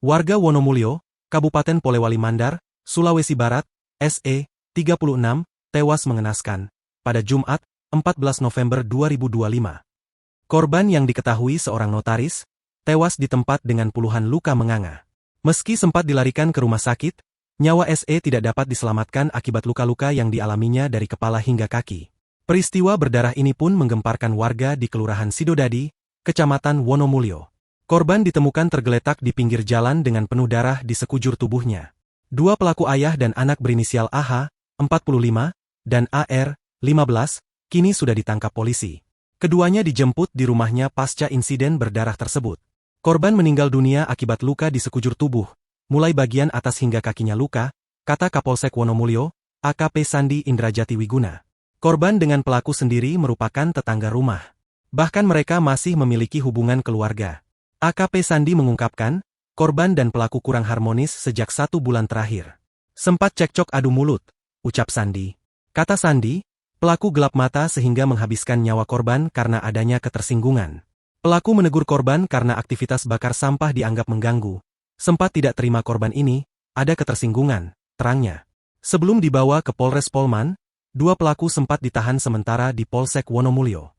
Warga Wonomulyo, Kabupaten Polewali Mandar, Sulawesi Barat, SE, 36, tewas mengenaskan pada Jumat, 14 November 2025. Korban yang diketahui seorang notaris, tewas di tempat dengan puluhan luka menganga. Meski sempat dilarikan ke rumah sakit, nyawa SE tidak dapat diselamatkan akibat luka-luka yang dialaminya dari kepala hingga kaki. Peristiwa berdarah ini pun menggemparkan warga di Kelurahan Sidodadi, Kecamatan Wonomulyo. Korban ditemukan tergeletak di pinggir jalan dengan penuh darah di sekujur tubuhnya. Dua pelaku ayah dan anak berinisial AH, 45, dan AR, 15, kini sudah ditangkap polisi. Keduanya dijemput di rumahnya pasca insiden berdarah tersebut. Korban meninggal dunia akibat luka di sekujur tubuh, mulai bagian atas hingga kakinya luka, kata Kapolsek Wonomulyo, AKP Sandi Indrajati Wiguna. Korban dengan pelaku sendiri merupakan tetangga rumah. Bahkan mereka masih memiliki hubungan keluarga. AKP Sandi mengungkapkan, korban dan pelaku kurang harmonis sejak 1 bulan terakhir. Sempat cekcok adu mulut, ucap Sandi. Kata Sandi, pelaku gelap mata sehingga menghabiskan nyawa korban karena adanya ketersinggungan. Pelaku menegur korban karena aktivitas bakar sampah dianggap mengganggu. Sempat tidak terima korban ini, ada ketersinggungan, terangnya. Sebelum dibawa ke Polres Polman, dua pelaku sempat ditahan sementara di Polsek Wonomulyo.